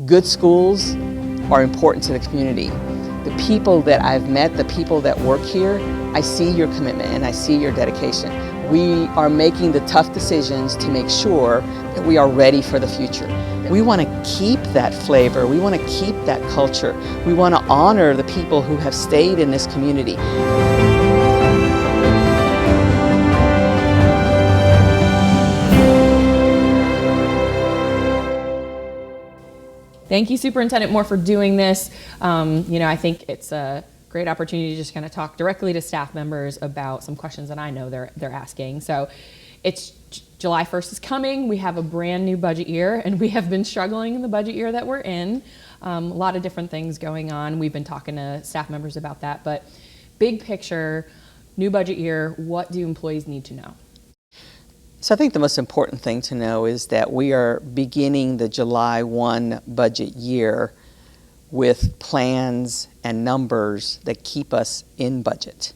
Good schools are important to the community. The people that I've met, the people that work here, I see your commitment and I see your dedication. We are making the tough decisions to make sure that we are ready for the future. We want to keep that flavor. We want to keep that culture. We want to honor the people who have stayed in this community. Thank you, Superintendent Moore, for doing this. I think it's a great opportunity to just kind of talk directly to staff members about some questions that I know they're asking. So it's July 1st is coming. We have a brand new budget year, and we have been struggling in the budget year that we're in. A lot of different things going on. We've been talking to staff members about that. But big picture, new budget year, what do employees need to know? So I think the most important thing to know is that we are beginning the July 1 budget year with plans and numbers that keep us in budget.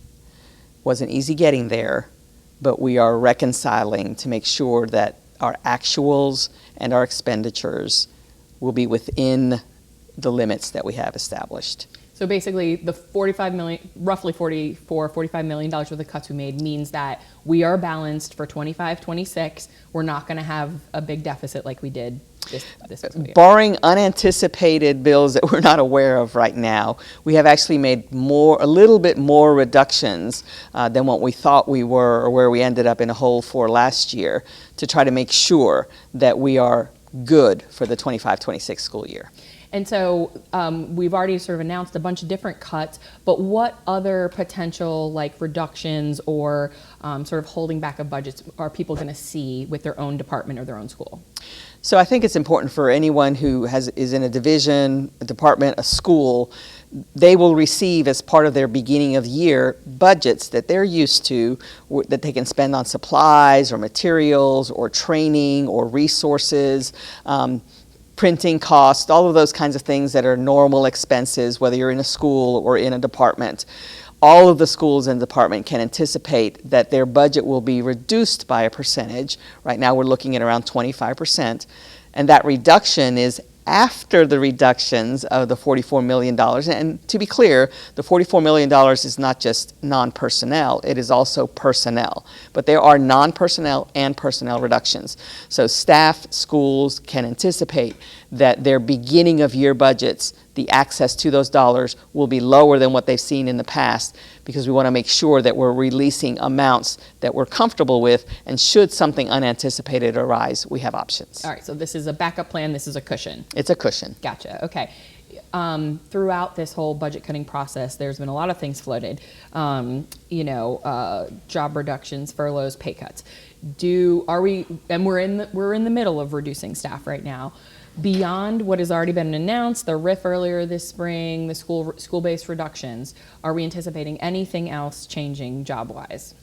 Wasn't easy getting there, but we are reconciling to make sure that our actuals and our expenditures will be within the limits that we have established. So basically the $45 million, roughly $45 million worth of cuts we made means that we are balanced for 25-26. We're not going to have a big deficit like we did this fiscal year. Barring unanticipated bills that we're not aware of right now, we have actually made a little bit more reductions than what we thought we were, or where we ended up in a hole for last year, to try to make sure that we are good for the 25-26 school year. And so we've already sort of announced a bunch of different cuts, but what other potential reductions or sort of holding back of budgets are people going to see with their own department or their own school? So I think it's important for anyone who is in a division, a department, a school. They will receive, as part of their beginning of the year, budgets that they're used to, that they can spend on supplies or materials or training or resources, printing costs, all of those kinds of things that are normal expenses, whether you're in a school or in a department. All of the schools and department can anticipate that their budget will be reduced by a percentage. Right now we're looking at around 25%, and that reduction is after the reductions of the $44 million. And to be clear, the $44 million is not just non-personnel, it is also personnel. But there are non-personnel and personnel reductions. So staff, schools can anticipate that their beginning of year budgets, the access to those dollars, will be lower than what they've seen in the past, because we want to make sure that we're releasing amounts that we're comfortable with, and should something unanticipated arise, we have options. All right, so this is a backup plan, this is a cushion. It's a cushion. Gotcha, okay. Throughout this whole budget cutting process, there's been a lot of things floated. Job reductions, furloughs, pay cuts. We're in the middle of reducing staff right now. Beyond what has already been announced, the RIF earlier this spring, the school-based reductions, are we anticipating anything else changing job-wise?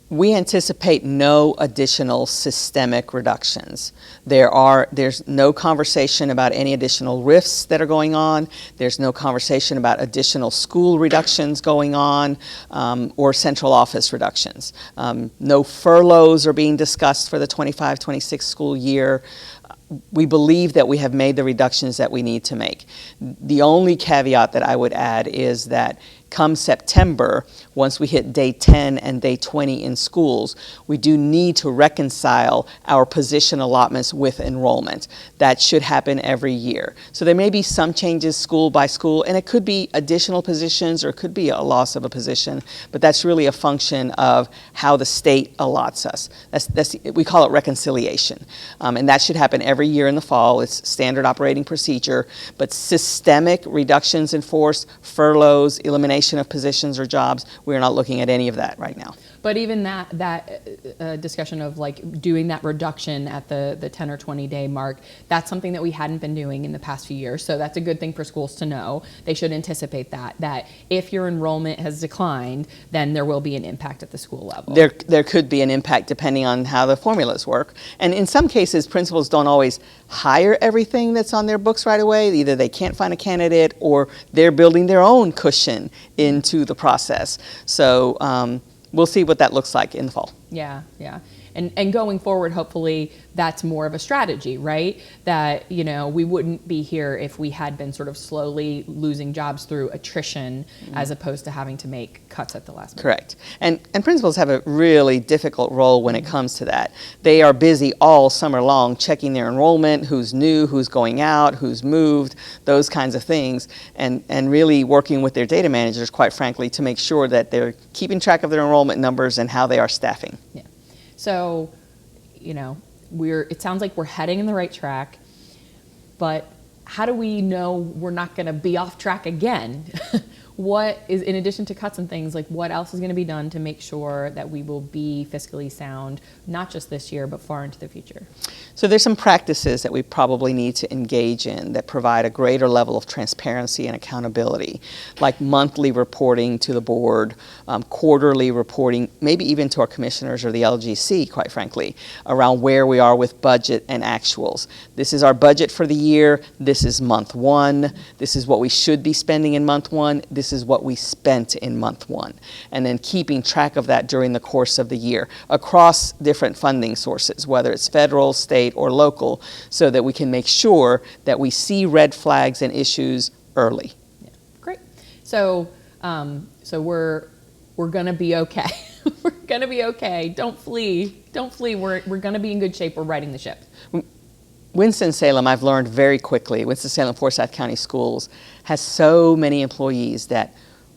We anticipate no additional systemic reductions. There's no conversation about any additional RIFs that are going on. There's no conversation about additional school reductions going on, or central office reductions. No furloughs are being discussed for the 25-26 school year. We believe that we have made the reductions that we need to make. The only caveat that I would add is that come September, once we hit day 10 and day 20 in schools, we do need to reconcile our position allotments with enrollment. That should happen every year. So there may be some changes school by school, and it could be additional positions or it could be a loss of a position, but that's really a function of how the state allots us. We call it reconciliation, and that should happen every year in the fall. It's standard operating procedure, but systemic reductions in force, furloughs, elimination of positions or jobs, we're not looking at any of that right now. But even that discussion of doing that reduction at the 10 or 20 day mark, that's something that we hadn't been doing in the past few years. So that's a good thing for schools to know. They should anticipate that if your enrollment has declined, then there will be an impact at the school level. There could be an impact depending on how the formulas work. And in some cases, principals don't always hire everything that's on their books right away. Either they can't find a candidate, or they're building their own cushion into the process. So we'll see what that looks like in the fall. Yeah. And going forward, hopefully that's more of a strategy, right? That, you know, we wouldn't be here if we had been sort of slowly losing jobs through attrition as opposed to having to make cuts at the last minute. Correct. And principals have a really difficult role when it comes to that. They are busy all summer long checking their enrollment, who's new, who's going out, who's moved, those kinds of things, and really working with their data managers, quite frankly, to make sure that they're keeping track of their enrollment numbers and how they are staffing. Yeah. So, you know, it sounds like we're heading in the right track, but how do we know we're not going to be off track again? What is, in addition to cuts and things, like what else is going to be done to make sure that we will be fiscally sound, not just this year, but far into the future? So there's some practices that we probably need to engage in that provide a greater level of transparency and accountability, like monthly reporting to the board, quarterly reporting, maybe even to our commissioners or the LGC, quite frankly, around where we are with budget and actuals. This is our budget for the year. This is month one. This is what we should be spending in month one. This is what we spent in month one. And then keeping track of that during the course of the year across different funding sources, whether it's federal, state, or local, so that we can make sure that we see red flags and issues early. Yeah. Great. So, so we're gonna be okay. We're gonna be okay. Don't flee. Don't flee. We're gonna be in good shape. We're riding the ship. Winston-Salem, I've learned very quickly, Winston-Salem Forsyth County Schools has so many employees that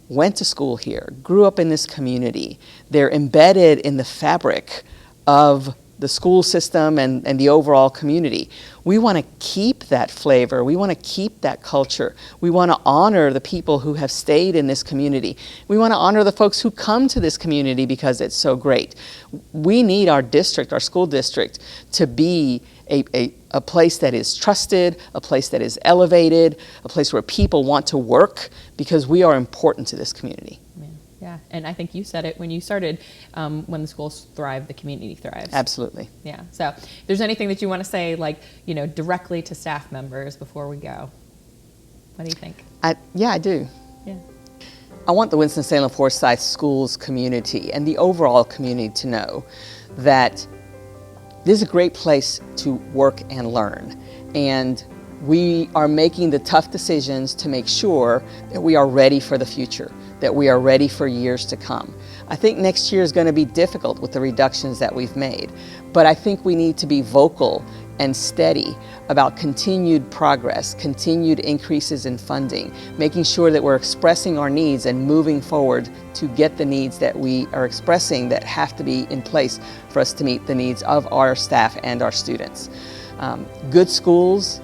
went to school here, grew up in this community. They're embedded in the fabric of the school system and the overall community. We want to keep that flavor. We want to keep that culture. We want to honor the people who have stayed in this community. We want to honor the folks who come to this community because it's so great. We need our district, our school district, to be a place that is trusted, a place that is elevated, a place where people want to work because we are important to this community. Yeah, and I think you said it when you started, when the schools thrive, the community thrives. Absolutely. Yeah, so if there's anything that you want to say, like, you know, directly to staff members before we go, what do you think? Yeah, I do. Yeah. I want the Winston-Salem Forsyth Schools community and the overall community to know that this is a great place to work and learn. And we are making the tough decisions to make sure that we are ready for the future, that we are ready for years to come. I think next year is going to be difficult with the reductions that we've made, but I think we need to be vocal and steady about continued progress, continued increases in funding, making sure that we're expressing our needs and moving forward to get the needs that we are expressing that have to be in place for us to meet the needs of our staff and our students. Good schools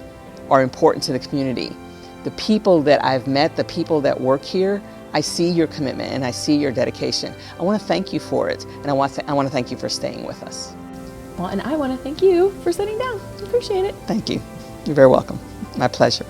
are important to the community. The people that I've met, the people that work here, I see your commitment and I see your dedication. I want to thank you for it, and I want to thank you for staying with us. Well, and I want to thank you for sitting down. I appreciate it. Thank you. You're very welcome. My pleasure.